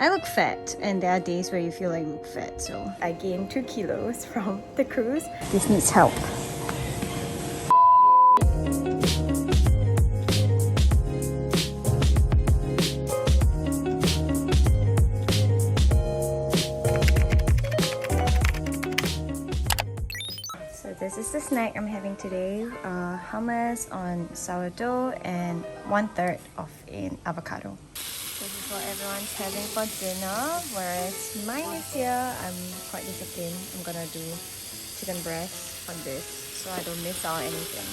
I look fat, and there are days where you feel like you look fat, so I gained 2 kilos from the cruise. This needs help. So this is the snack I'm having today. Hummus on sourdough and 1/3 of an avocado. This is what everyone's having for dinner, whereas mine is here. I'm quite disciplined. I'm gonna do chicken breast on this so I don't miss out anything.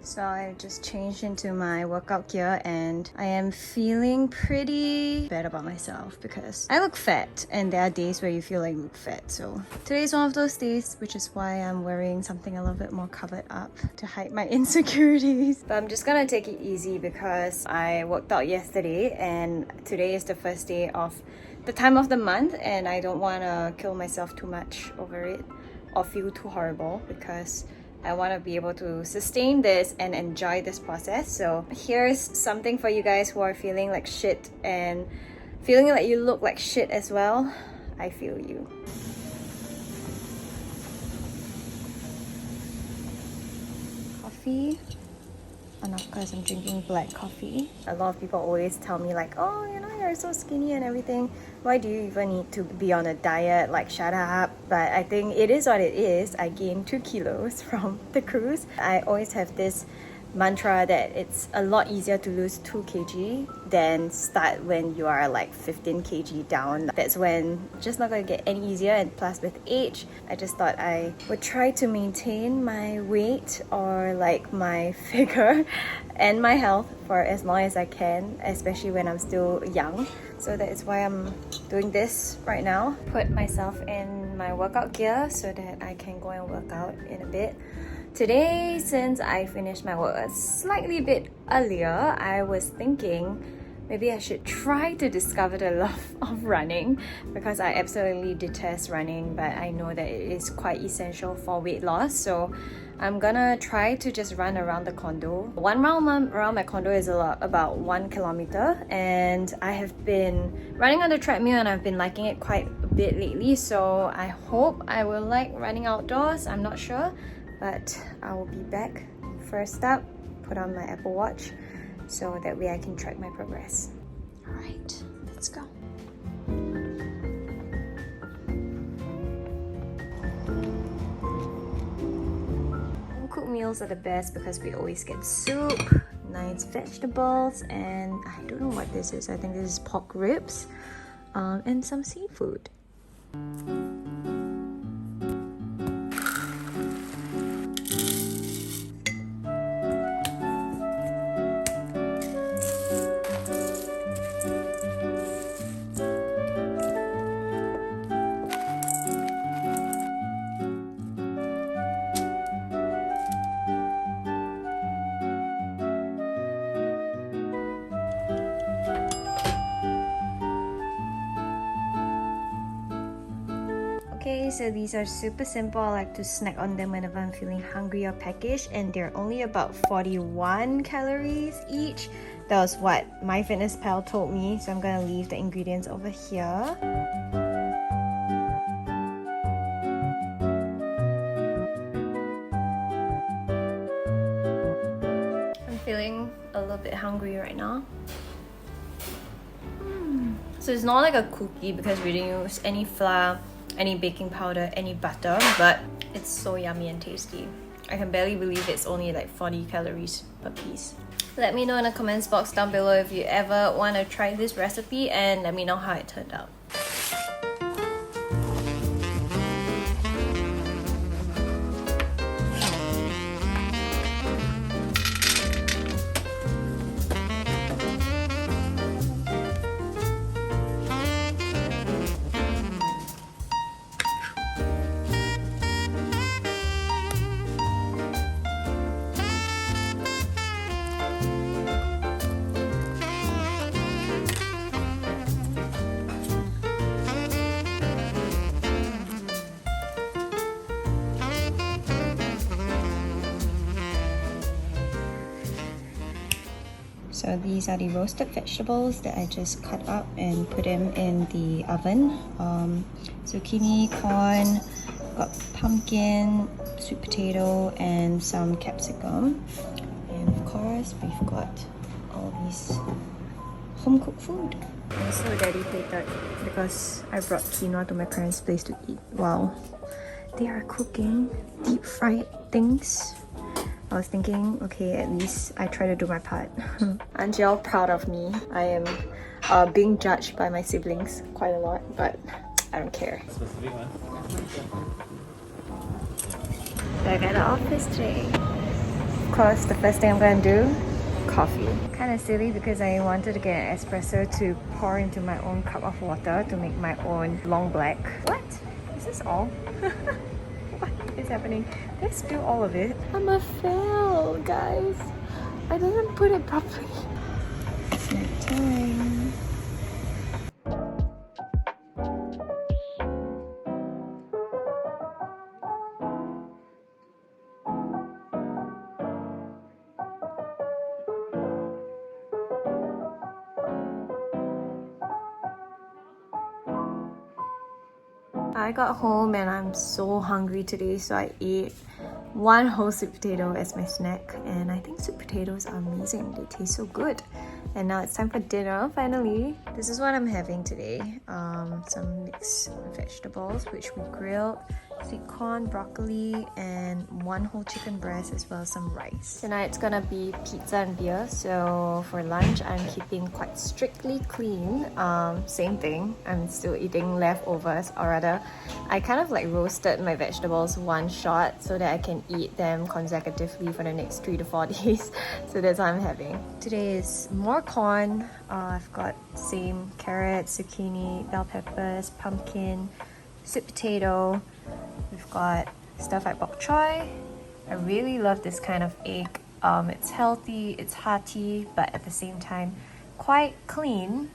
So I just changed into my workout gear and I am feeling pretty bad about myself because I look fat and there are days where you feel like you look fat. So today is one of those days, which is why I'm wearing something a little bit more covered up to hide my insecurities. But I'm just gonna take it easy because I worked out yesterday and today is the first day of the time of the month and I don't want to kill myself too much over it or feel too horrible because I want to be able to sustain this and enjoy this process. So here's something for you guys who are feeling like shit and feeling like you look like shit as well. I feel you. Coffee. And of course I'm drinking black coffee. A lot of people always tell me like, oh, you know, you're so skinny and everything. Why do you even need to be on a diet? Like, shut up. But I think it is what it is. I gained 2 kilos from the cruise. I always have this mantra that it's a lot easier to lose 2 kg than start when you are like 15 kg down. That's when it's just not going to get any easier, and plus with age I just thought I would try to maintain my weight or like my figure and my health for as long as I can, especially when I'm still young. So that is why I'm doing this right now. Put myself in my workout gear so that I can go and work out in a bit. Today, since I finished my work a slightly bit earlier, I was thinking maybe I should try to discover the love of running because I absolutely detest running, but I know that it is quite essential for weight loss. So I'm gonna try to just run around the condo. One round around my condo is about 1 kilometer, and I have been running on the treadmill and I've been liking it quite a bit lately. So I hope I will like running outdoors. I'm not sure. But I will be back. First up, put on my Apple Watch so that way I can track my progress. All right, let's go. Home cooked meals are the best because we always get soup, nice vegetables, and I don't know what this is. I think this is pork ribs and some seafood. Okay, so these are super simple. I like to snack on them whenever I'm feeling hungry or peckish, and they're only about 41 calories each. That was what MyFitnessPal told me, so I'm gonna leave the ingredients over here. I'm feeling a little bit hungry right now. So it's not like a cookie because we didn't use any flour, any baking powder, any butter, but it's so yummy and tasty. I can barely believe it's only like 40 calories per piece. Let me know in the comments box down below if you ever want to try this recipe, and let me know how it turned out. So these are the roasted vegetables that I just cut up and put them in the oven. Zucchini, corn, got pumpkin, sweet potato, and some capsicum. And of course, we've got all these home-cooked food. I'm so dedicated because I brought quinoa to my parents' place to eat. Wow, they are cooking deep fried things. I was thinking, okay, at least I try to do my part. Aren't y'all proud of me? I am being judged by my siblings quite a lot, but I don't care. Back at the office today. Of course, the first thing I'm gonna do, coffee. Kind of silly because I wanted to get an espresso to pour into my own cup of water to make my own long black. What? Is this all? What is happening? Did I spill all of it? I'm a fail, guys. I didn't put it properly. Snack time. I got home and I'm so hungry today, so I ate one whole sweet potato as my snack, and I think sweet potatoes are amazing. They taste so good. And now it's time for dinner finally. This is what I'm having today. Some mixed vegetables which we grilled, sweet corn, broccoli, and one whole chicken breast, as well as some rice. Tonight it's gonna be pizza and beer. So for lunch I'm keeping quite strictly clean. Same thing, I'm still eating leftovers, or rather I kind of like roasted my vegetables one shot so that I can eat them consecutively for the next 3 to 4 days. So that's what I'm having. Today is more corn. I've got same carrots, zucchini, bell peppers, pumpkin, sweet potato. We've got stir-fried bok choy. I really love this kind of egg. It's healthy, it's hearty, but at the same time quite clean.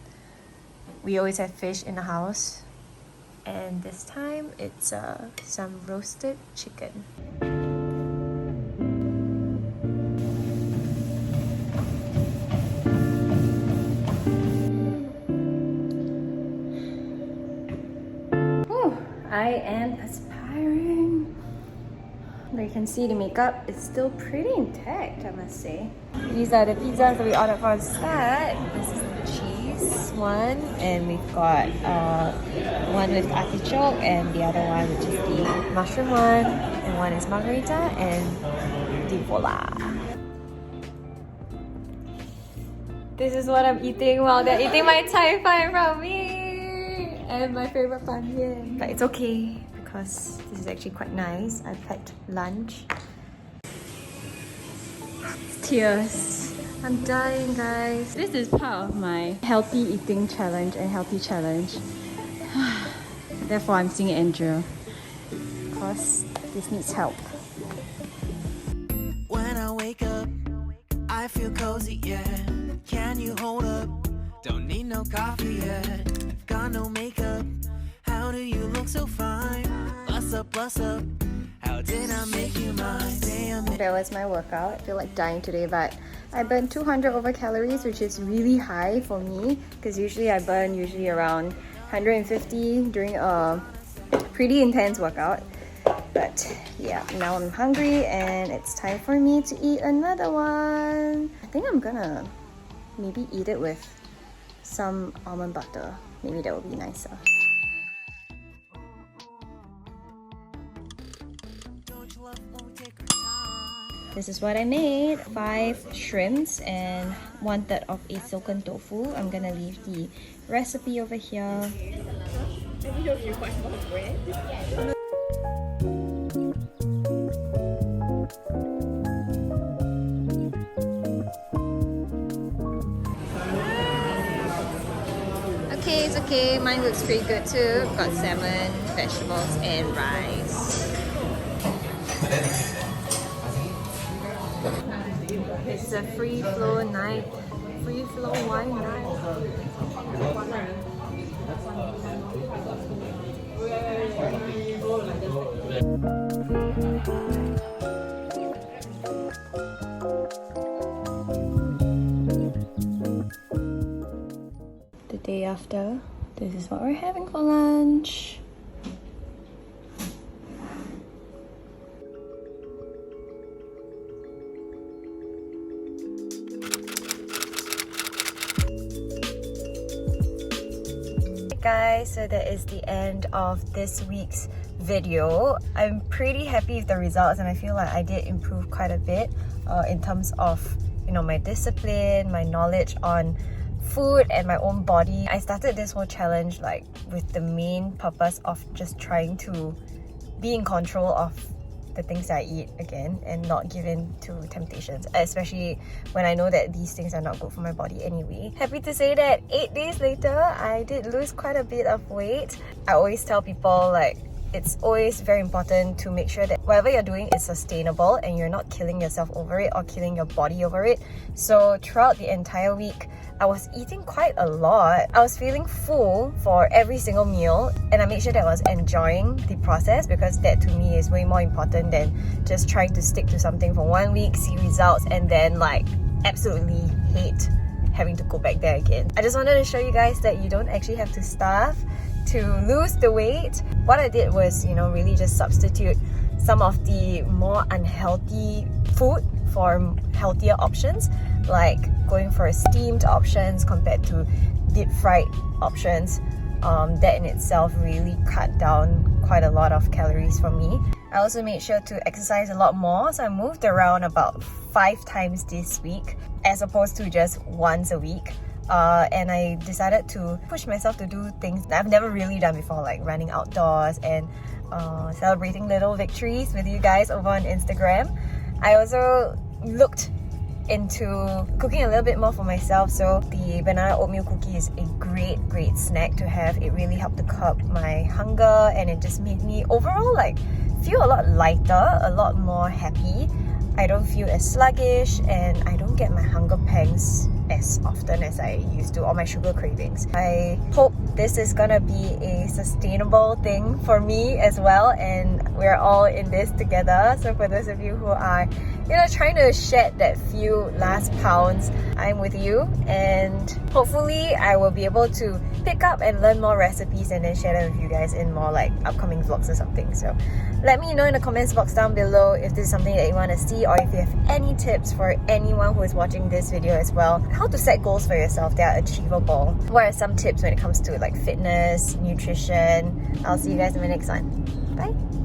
We always have fish in the house, and this time it's some roasted chicken. I am aspiring. You can see the makeup is still pretty intact, I must say. These are the pizzas that we ordered for the start. This is the cheese one, and we've got one with artichoke and the other one which is the mushroom one, and one is margarita and di vola. This is what I'm eating while they're eating my Thai fan from me. And my favorite pan yen. But it's okay because this is actually quite nice. I packed lunch. Tears. I'm dying, guys. This is part of my healthy eating challenge and healthy challenge. Therefore, I'm seeing Andrew because this needs help. When I wake up, I feel cozy, yeah. Can you hold up? Don't need no coffee yet. Got no makeup. How do you look so fine? Bust up, bust up. How did I make you mine? That was my workout. I feel like dying today, but I burned 200 over calories, which is really high for me because usually I burn around 150 during a pretty intense workout. But yeah, now I'm hungry and it's time for me to eat another one. I think I'm gonna maybe eat it with some almond butter. Maybe that would be nicer. This is what I made. 5 shrimps and 1/3 of a silken tofu. I'm gonna leave the recipe over here. Okay, it's okay. Mine looks pretty good too. Got salmon, vegetables, and rice. It's a free flow night. Free flow wine night. is what we're having for lunch. Guys, so that is the end of this week's video. I'm pretty happy with the results, and I feel like I did improve quite a bit in terms of, you know, my discipline, my knowledge on food and my own body. I started this whole challenge like with the main purpose of just trying to be in control of the things that I eat again and not give in to temptations, especially when I know that these things are not good for my body anyway. Happy to say that 8 days later, I did lose quite a bit of weight. I always tell people like it's always very important to make sure that whatever you're doing is sustainable and you're not killing yourself over it or killing your body over it. So throughout the entire week, I was eating quite a lot. I was feeling full for every single meal, and I made sure that I was enjoying the process, because that to me is way more important than just trying to stick to something for 1 week, see results, and then like absolutely hate having to go back there again. I just wanted to show you guys that you don't actually have to starve to lose the weight. What I did was, you know, really just substitute some of the more unhealthy food for healthier options, like going for steamed options compared to deep fried options. That in itself really cut down quite a lot of calories for me. I also made sure to exercise a lot more, so I moved around about 5 times this week as opposed to just once a week. And I decided to push myself to do things that I've never really done before, like running outdoors and celebrating little victories with you guys over on Instagram. I also looked into cooking a little bit more for myself, so the banana oatmeal cookie is a great snack to have. It really helped to curb my hunger, and it just made me overall like feel a lot lighter, a lot more happy. I don't feel as sluggish, and I don't get my hunger pangs as often as I used to, or my sugar cravings. I hope this is gonna be a sustainable thing for me as well, and we're all in this together. So for those of you who are, you know, trying to shed that few last pounds, I'm with you, and hopefully I will be able to pick up and learn more recipes and then share them with you guys in more like upcoming vlogs or something. So let me know in the comments box down below if this is something that you want to see, or if you have any tips for anyone who is watching this video as well. How to set goals for yourself that are achievable. What are some tips when it comes to like fitness, nutrition? I'll see you guys in the next one. Bye!